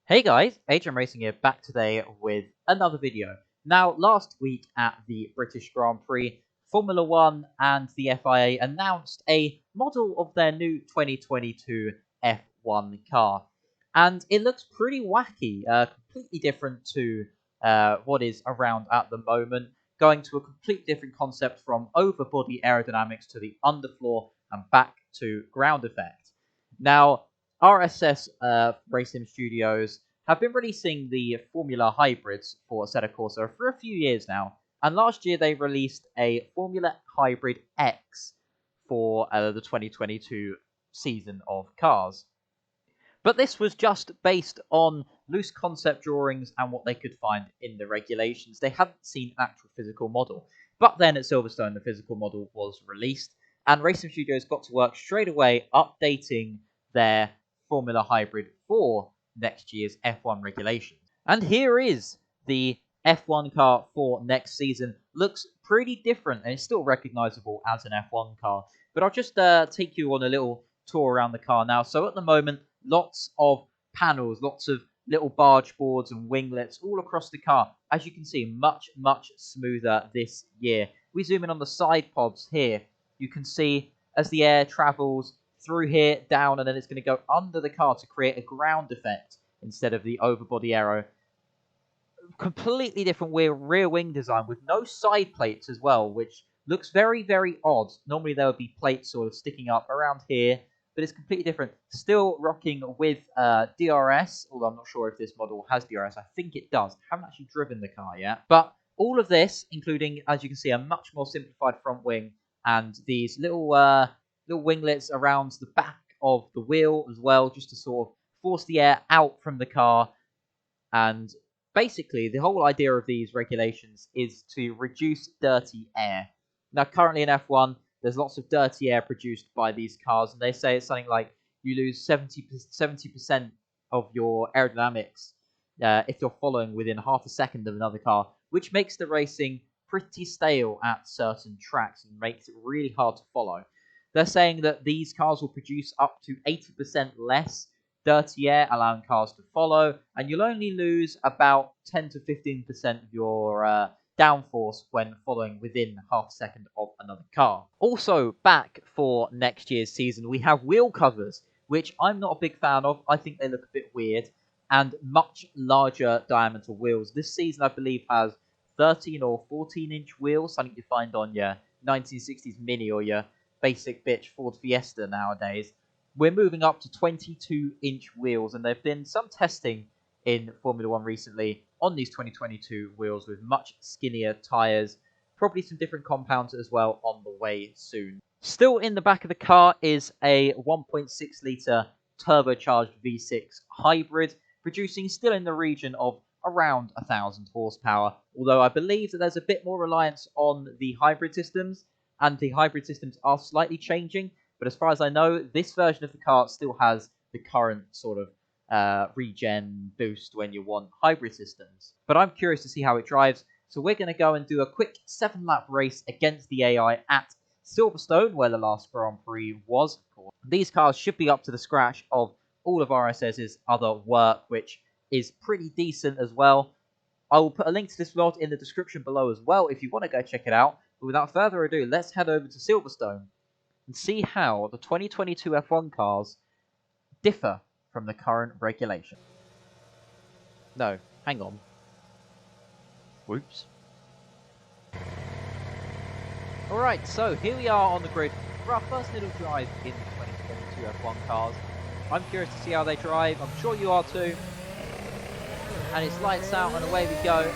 Hey guys, Adrian Racing here, back today with another video. Now, last week at the British Grand Prix, Formula 1 and the FIA announced a model of their new 2022 F1 car. And it looks pretty wacky, completely different to what is around at the moment, going to a completely different concept from overbody aerodynamics to the underfloor and back to ground effect. Now, RSS Racing Studios have been releasing the Formula Hybrids for Assetto Corsa for a few years now, and last year they released a Formula Hybrid X for the 2022 season of cars. But this was just based on loose concept drawings and what they could find in the regulations. They hadn't seen an actual physical model. But then at Silverstone, the physical model was released, and Racing Studios got to work straight away updating their Formula Hybrid for next year's F1 regulations. And here is the F1 car for next season. Looks pretty different, and it's still recognizable as an F1 car. But I'll just take you on a little tour around the car now. So at the moment, lots of panels, lots of little barge boards and winglets all across the car. As you can see, much smoother this year. We zoom in on the side pods here. You can see as the air travels through here, down, and then it's going to go under the car to create a ground effect instead of the overbody aero. Completely different rear wing design with no side plates as well, which looks very odd. Normally there would be plates sort of sticking up around here, but it's completely different. Still rocking with DRS, although I'm not sure if this model has DRS. I think it does. I haven't actually driven the car yet. But all of this, including, as you can see, a much more simplified front wing and these little winglets around the back of the wheel as well, just to sort of force the air out from the car. And basically, the whole idea of these regulations is to reduce dirty air. Now, currently in F1, there's lots of dirty air produced by these cars, and they say it's something like you lose 70% of your aerodynamics if you're following within half a second of another car, which makes the racing pretty stale at certain tracks and makes it really hard to follow. They're saying that these cars will produce up to 80% less dirty air, allowing cars to follow, and you'll only lose about 10 to 15% of your downforce when following within half a second of another car. Also, back for next year's season, we have wheel covers, which I'm not a big fan of. I think they look a bit weird, and much larger diameter wheels. This season, I believe, has 13 or 14-inch wheels, something you find on your 1960s Mini or your basic bitch Ford Fiesta nowadays. We're moving up to 22-inch wheels, and there have been some testing in Formula 1 recently on these 2022 wheels with much skinnier tyres. Probably some different compounds as well on the way soon. Still in the back of the car is a 1.6-litre turbocharged V6 hybrid, producing still in the region of around 1,000 horsepower, although I believe that there's a bit more reliance on the hybrid systems, and the hybrid systems are slightly changing. But as far as I know, this version of the car still has the current sort of regen boost when you want hybrid systems. But I'm curious to see how it drives, so we're going to go and do a quick 7-lap race against the AI at Silverstone, where the last Grand Prix was, of course. These cars should be up to the scratch of all of RSS's other work, which is pretty decent as well. I will put a link to this vlog in the description below as well if you want to go check it out. But without further ado, let's head over to Silverstone and see how the 2022 F1 cars differ from the current regulation. No, hang on. Whoops. Alright, so here we are on the grid for our first little drive in the 2022 F1 cars. I'm curious to see how they drive, I'm sure you are too. And it's lights out and away we go.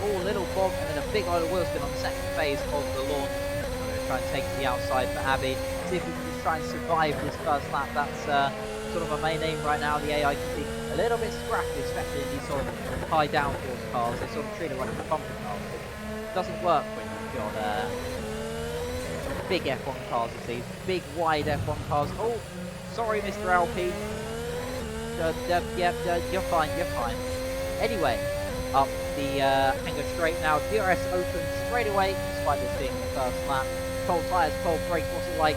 Oh, little bog and then a big load of wheel spin on the second phase of the launch. I'm going to try and take to the outside for Abby. See if we can just try and survive this first lap. That's sort of my main aim right now. The AI can be a little bit scrappy, especially in these sort of high downforce cars. They sort of treat it like a bumper car, which doesn't work when you've got big F1 cars as these. Big, wide F1 cars. Oh, sorry, Mr. LP. You're fine, you're fine. Anyway, up the hangar straight now. DRS open straight away, despite this being the first lap. Cold tyres, cold brakes, what's it like?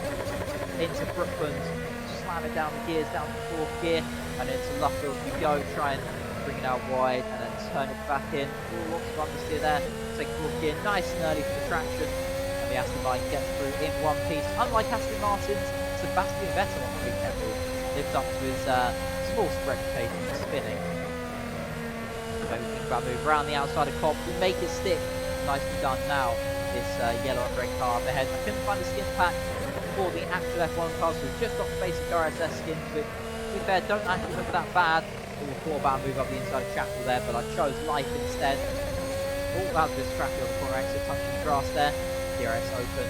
Into Brooklands, slam it down the gears, down to 4th gear, and into Luffield we go, try and bring it out wide, and then turn it back in. Ooh, lots of understeer there. Take fourth gear, nice and early for the traction. And the Aston Martin gets through in one piece. Unlike Aston Martin's Sebastian Vettel on the weekend, who lived up to his small reputation for spinning. So we think about move around the outside of Cobb. We make it stick. Nicely done now. This yellow and red car up ahead. I couldn't find a skin pack for the actual F1 car, so we've just got the basic RSS skins, which, to be fair, don't actually look that bad. We'll floor bound move up the inside of Chapel there, but I chose Life instead. Oh, that was a bit scrappy on the corner exit, touching the grass there. DRS open,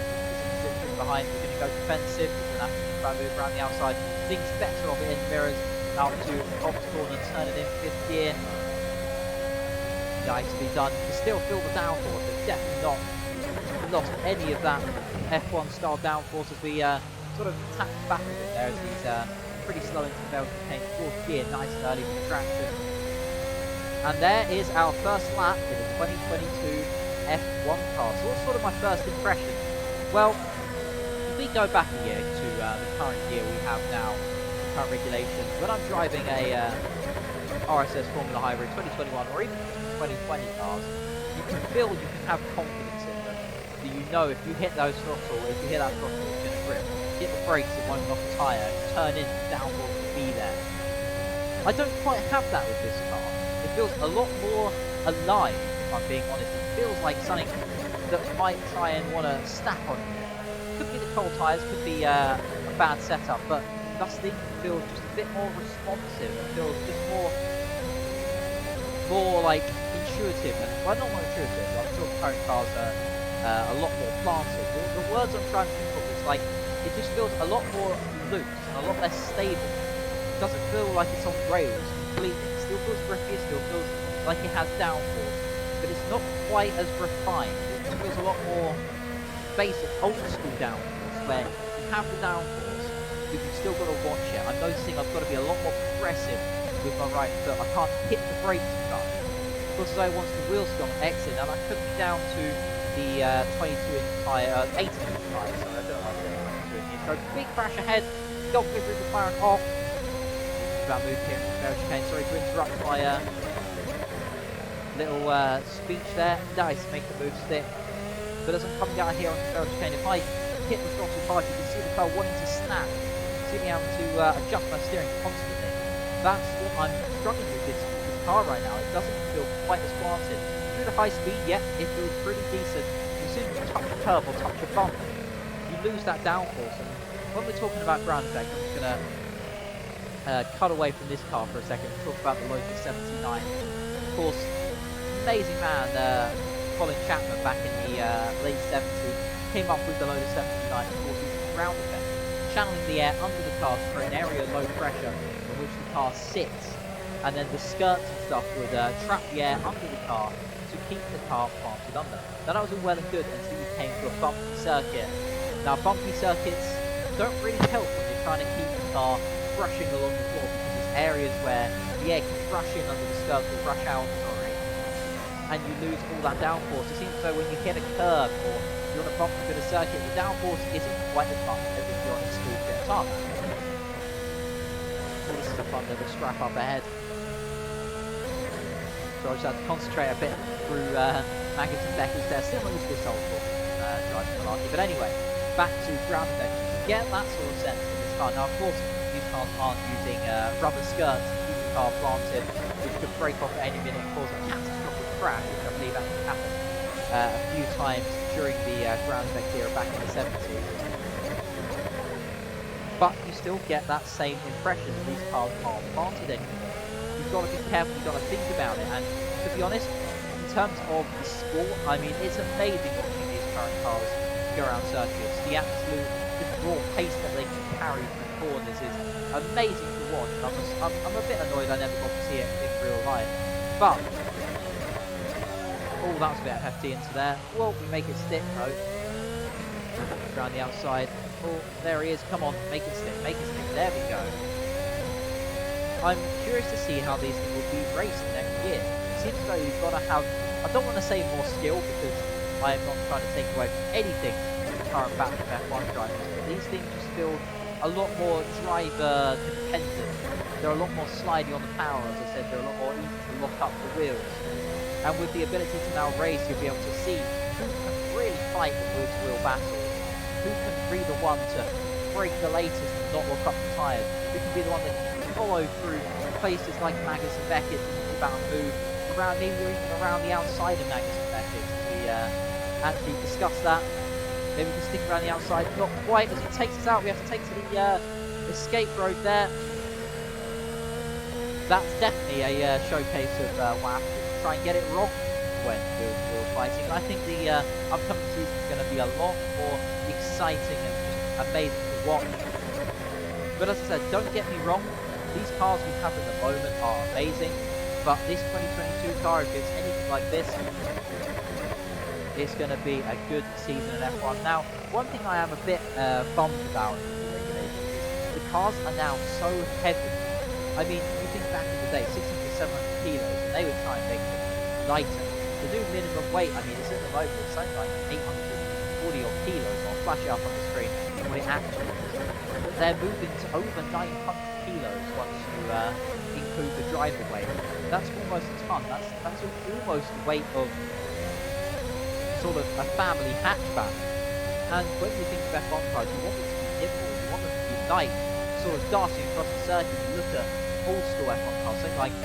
position behind, we're going to go defensive. We're going to have to think about move around the outside. Things better off it in mirrors, out to Cobb's corner, turn it in fifth gear. Nicely done. You can still feel the downforce, it's definitely not lost any of that F1 style downforce as we sort of tapped back a bit there as he's pretty slow into the Belgian chicane. Fourth gear, nice and early for the traction. And there is our first lap in the 2022 F1 car. So what's sort of my first impression? Well, if we go back a year to the current year we have now, the current regulations, when I'm driving a RSS Formula Hybrid 2021 or even 2020 cars, you can feel you can have confidence in them. That you know if you hit those throttle, if you hit that throttle, it's going to grip. Hit the brakes, it won't knock a tyre. Turn in, downforce will be there. I don't quite have that with this car. It feels a lot more alive, if I'm being honest. It feels like something that might try and want to snap on you. Could be the cold tyres, could be a bad setup, but this thing feels just a bit more responsive. It feels just more like intuitive. And, well, not more intuitive. I'm sure the current cars are a lot more planted. The words I'm trying to think of is like, it just feels a lot more loose and a lot less stable. It doesn't feel like it's on rails completely. It still feels grippy, it still feels like it has downforce, but it's not quite as refined. It just feels a lot more basic, old school downforce, where you have the downforce, but you've still got to watch it. I'm noticing I've got to be a lot more progressive with my right foot. I can't hit the brakes enough. Because as I want the wheels to go on exit, and I could be down to the 22-inch tyre, 18-inch tyre, so I don't know how to say 22-inch. So big crash ahead, got through the McLaren off. About move here in the Belgian chicane. Sorry to interrupt my little speech there. Nice, make the move stick. But as I'm coming out here on the Belgian chicane, if I hit the throttle hard, you can see the car wanting to snap. See me having to adjust my steering constantly. That's what I'm struggling with this car right now. It doesn't feel quite as planted. Through the high speed, yeah, it feels pretty decent. As soon as you touch a curb or touch a bump, you lose that downforce. And when we're talking about ground effect, I'm just going to cut away from this car for a second and talk about the Lotus 79. Of course, amazing man, Colin Chapman, back in the late 70s, came up with the Lotus 79 and causing ground effect, channeling the air under the car for an area of low pressure on which the car sits, and then the skirts and stuff would trap the air under the car to keep the car planted under. Now that was all well and good until you came to a bumpy circuit. Now bumpy circuits don't really help when you're trying to keep the car rushing along the floor, because there's areas where the air can rush in under the skirt or rush out, and you lose all that downforce. It seems as though when you hit a curb or you're on a bumpy bit of circuit, the downforce isn't quite as much as if you're on a smooth bit of tarmac. So this is a fun little scrap up ahead. So I just had to concentrate a bit through Maggotts and Beckles there. Still not used to this old driving malarkey. But anyway, back to ground effect. You get that sort of sense in this car. Now, of course, these cars aren't using rubber skirts to keep the car planted, which could break off at any minute and cause a catastrophic crash, which I believe actually happened a few times during the ground effect era back in the 70s. But you still get that same impression that these cars aren't planted anymore. You've got to be careful, you've got to think about it, and to be honest, in terms of the sport, I mean, it's amazing watching these current cars go around circuits. The absolute raw pace that they can carry through corners is amazing to watch. I'm a bit annoyed I never got to see it in real life. But, oh, that was a bit hefty into there. Well, we make it stick though. Around the outside. Oh, there he is. Come on, make it stick, make it stick. There we go. I'm curious to see how these things will be racing next year. It seems as though you've got to have, I don't want to say more skill, because I am not trying to take away from anything from the current batch of F1 drivers, but these things just feel a lot more driver dependent They're a lot more slidey on the power, as I said, they're a lot more easy to lock up the wheels. And with the ability to now race, you'll be able to see who can really fight the wheel-to-wheel battles, who can be the one to break the latest and not lock up the tyres, who can be the one that can follow through places like Magnussen Beckett and about move around, maybe even around the outside of Magnussen Beckett. We actually discussed that. Maybe we can stick around the outside, not quite, as he takes us out. We have to take to the escape road there. That's definitely a showcase of WAF to try and get it wrong when we're fighting. I think the upcoming season is going to be a lot more exciting and just amazing to watch. But as I said, don't get me wrong, these cars we have at the moment are amazing, but this 2022 car, if it's anything like this, it's going to be a good season in F1. Now, one thing I am a bit bummed about in the regulations is the cars are now so heavy. I mean, you think back in the day, 600 to 700 kilos, and they would try and make them lighter. The new minimum weight, I mean, it's at the moment, it's something like 840 odd kilos. I'll flash it up on the screen what it actually is. But they're moving to over 900 kilos once you include the driver weight. That's almost a ton. That's almost the weight of sort of a family hatchback. And when you think of F1 cars, you want them to be nimble, you want them to be light, sort of darting across the circuit. You look at old school F1 cars, something like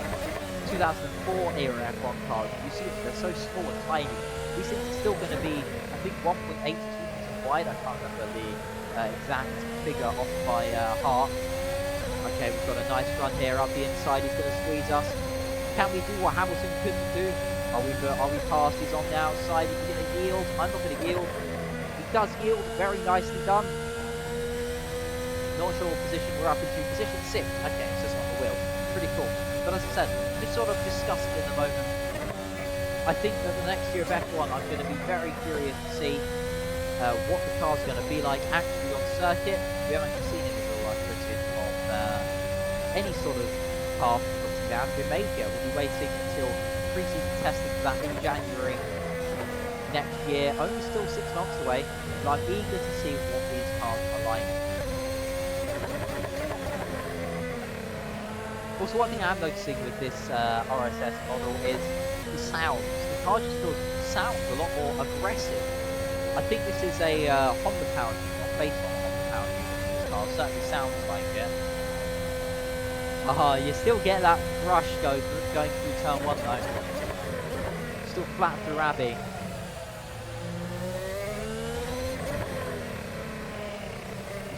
2004 era F1 cars, you see that they're so small and tiny. These things are still going to be, I think, 1.8 to 2 meters wide. I can't remember the exact figure off by heart. Okay, we've got a nice run here up the inside. He's going to squeeze us. Can we do what Hamilton couldn't do? Are we past? He's on the outside. Is he going to yield? I'm not going to yield. He does yield. Very nicely done. Not sure what position we're up into. Position 6. Okay, it's just on the wheel. Pretty cool. But as I said, just sort of discussing it at the moment. I think that the next year of F1, I'm going to be very curious to see what the car's going to be like actually on circuit. We haven't actually seen any real life footage of any sort of car putting down. We may be able to be waiting until pre-season testing for that in January next year. Only still 6 months away, but I'm eager to see what these cars are like. Also, one thing I am noticing with this RSS model is the sounds. The car just sounds a lot more aggressive. I think this is a Honda power unit, not based on a Honda power unit. This car certainly sounds like it. You still get that rush going through turn 1 though. Still flat through Abbey.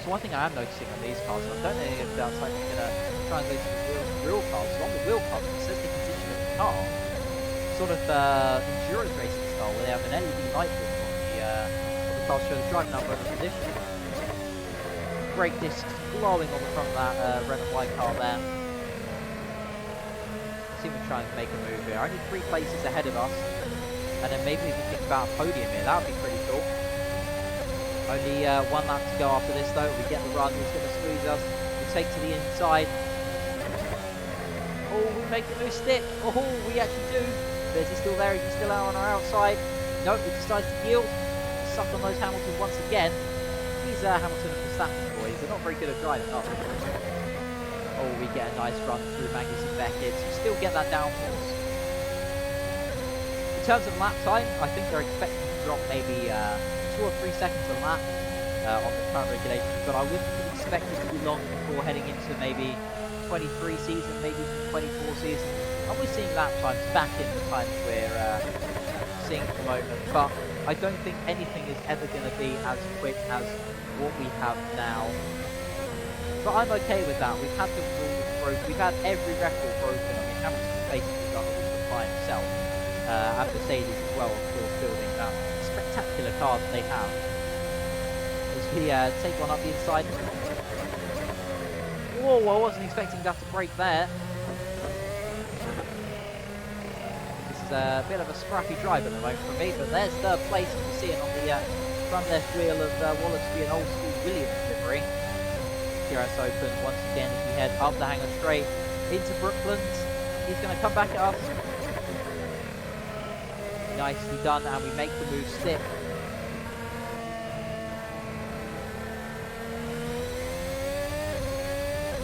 So one thing I am noticing on these cars, and I don't know if that's like going to translate to the real cars. So on the wheel cars, it says the position of the car. Sort of endurance racing style, where they have an LED light bulb on the car showing the drive number and the position. Brake discs glowing on the front of that red and white car there. See if we try and make a move here. Only 3 places ahead of us, and then maybe we can think about a podium here. That would be pretty cool. Only 1 lap to go after this though. We get the run. He's going to squeeze us. We take to the inside. Oh, we make the new stick. Oh, we actually do. Is he still there? Is he still out on our outside? No, he decides to yield. Suck on those Hamilton once again. These Hamilton and Verstappen boys, they're not very good at driving, are they? Oh, we get a nice run through Magnussen Beckett. You still get that downforce. In terms of lap time, I think they're expecting to drop maybe 2 or 3 seconds a lap on the current regulations, but I wouldn't expect it to be long before heading into maybe 23 season, maybe 24 season. And we're seeing lap times back in the times we're seeing at the moment, but I don't think anything is ever going to be as quick as what we have now. But I'm okay with that. We've had the rules broken. We've had every record broken. I mean, Hamilton's basically done it by himself. And Mercedes as well, of course, building that spectacular car that they have. As we take one up the inside. Whoa, I wasn't expecting to have to brake there. This is a bit of a scrappy drive at the moment for me, but there's 3rd place, you can see it on the front left wheel of Wallersby, an old school Williams livery. DRS open once again as we head up the Hangar Straight into Brooklands. He's going to come back at us. Nicely done, and we make the move stick.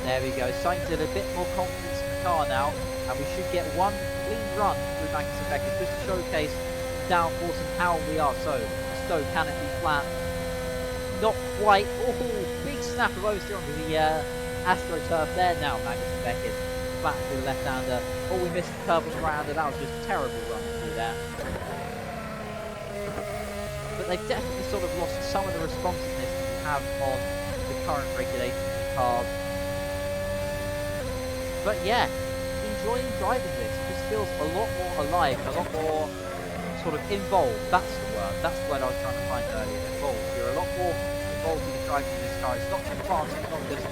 There we go, starting to get a bit more confidence in the car now, and we should get one clean run through Magnussen Beckett just to showcase the downforce and how we are. So, Stowe canopy flat, not quite. Oh, big snap of oversteer onto the AstroTurf there now. Magnussen Beckett flat to the left-hander. Oh, we missed the curve on the right-hander. That was just a terrible run through there. But they've definitely sort of lost some of the responsiveness that we have on the current regulations of cars. But yeah, enjoying driving this. It just feels a lot more alive, a lot more sort of involved. That's the word. That's the word I was trying to find earlier. Involved. You're a lot more involved in the driving of this car. It's not too fast. It's not just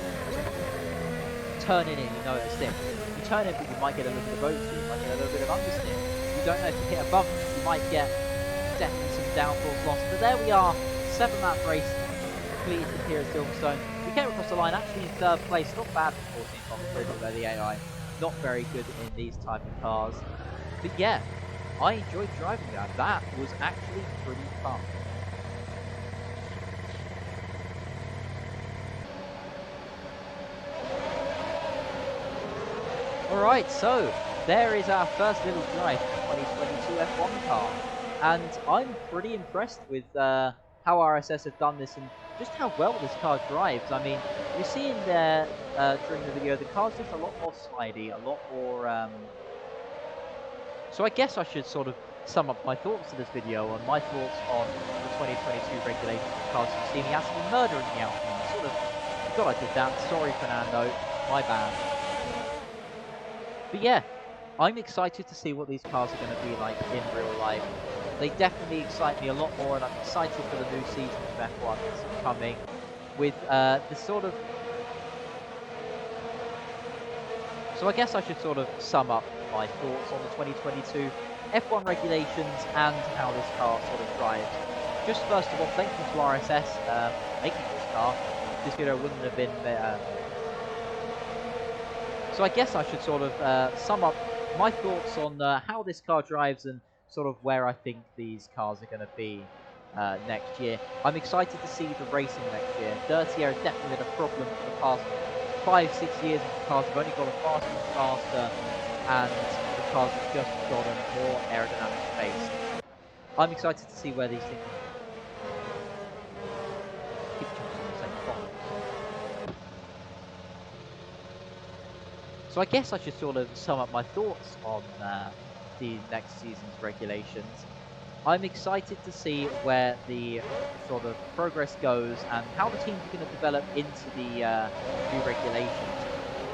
turning in, you know it's stick. You turn in, but you might get a little bit of oversteer. You might get a little bit of understeer. You don't know if you hit a bump. You might get definitely some downforce loss. But there we are. 7-lap race completed here at Silverstone. We came across the line actually in 3rd place. Not bad for 14th on the grid, although the AI not very good in these type of cars. But yeah, I enjoyed driving that. That was actually pretty fun. Alright, so there is our first little drive for the 2022 F1 car. And I'm pretty impressed with how RSS have done this and just how well this car drives. I mean, you're seeing there during the video, the car's just a lot more slidey, a lot more... So I guess I should sort of sum up my thoughts to this video on my thoughts on the 2022 regulations of cars. You see me absolutely murdering the Alpine. Sort of thought I did that. Sorry, Fernando. My bad. But yeah, I'm excited to see what these cars are going to be like in real life. They definitely excite me a lot more, and I'm excited for the new season of F1 that's coming with the sort of... So I guess I should sort of sum up my thoughts on the 2022 F1 regulations and how this car sort of drives. Just first of all, thank you to RSS making this car. This video wouldn't have been... So I guess I should sort of sum up my thoughts on how this car drives and sort of where I think these cars are going to be next year. I'm excited to see the racing next year. Dirty air has definitely been a problem for the past 5-6 years. The cars have only gotten faster and faster, and the cars have just gotten more aerodynamic based. I'm excited to see where these things keep jumping on the same spot. So I guess I should sort of sum up my thoughts on the next season's regulations. I'm excited to see where the sort of progress goes and how the teams are going to develop into the new regulations.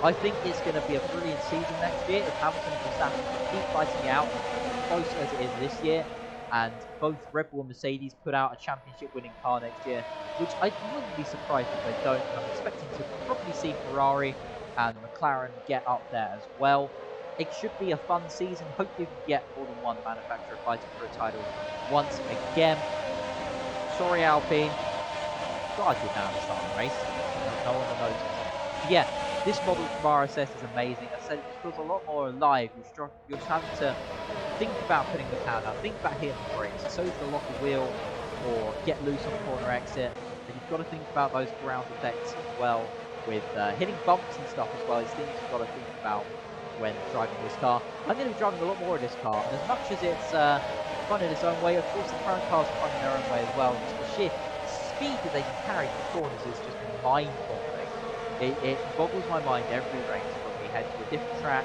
I think it's going to be a brilliant season next year if Hamilton and Verstappen keep fighting it out as close as it is this year, and both Red Bull and Mercedes put out a championship-winning car next year, which I wouldn't be surprised if they don't. I'm expecting to probably see Ferrari and McLaren get up there as well. It should be a fun season. Hopefully we can get more than one manufacturer fighting for a title once again. Sorry, Alpine. God, I did now at the start of the race. No one will notice. But yeah, this model from RSS is amazing. I said it just feels a lot more alive. You're having to think about putting the power down, think about hitting the brakes. So to lock a wheel or get loose on the corner exit. And you've got to think about those ground effects as well with hitting bumps and stuff as well. These things you've got to think about when driving this car. I'm going to be driving a lot more of this car, and as much as it's fun in its own way, of course the current cars are fun in their own way as well. Just the sheer speed that they can carry through corners is just mind-boggling. It boggles my mind every race when we head to a different track,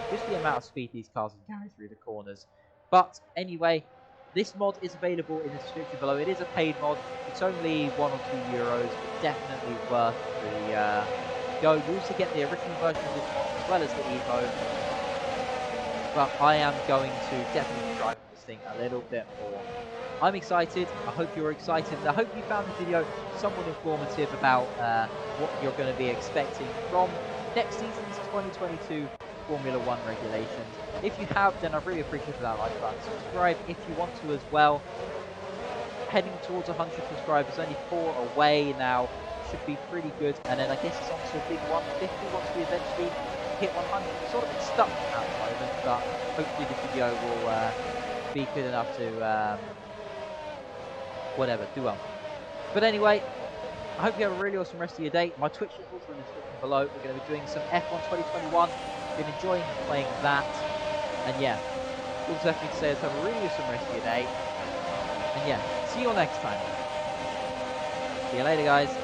just the amount of speed these cars can carry through the corners. But anyway, this mod is available in the description below. It is a paid mod. It's only €1 or €2, but definitely worth the go. You also get the original version of this mod as well as the Evo. But I am going to definitely drive this thing a little bit more. I'm excited. I hope you're excited. And I hope you found the video somewhat informative about what you're going to be expecting from next season's 2022 Formula 1 regulations. If you have, then I really appreciate that like button. Subscribe if you want to as well. Heading towards 100 subscribers, only 4 away now. Should be pretty good. And then I guess it's on to a big 150 once we eventually hit 100. We're sort of been stuck at the moment, but hopefully the video will be good enough to whatever, do well. But anyway, I hope you have a really awesome rest of your day. My Twitch is also in the description below. We're going to be doing some F1 2021. Been enjoying playing that. And yeah, all that's left me to say is have a really awesome rest of your day. And yeah, see you all next time. See you later, guys.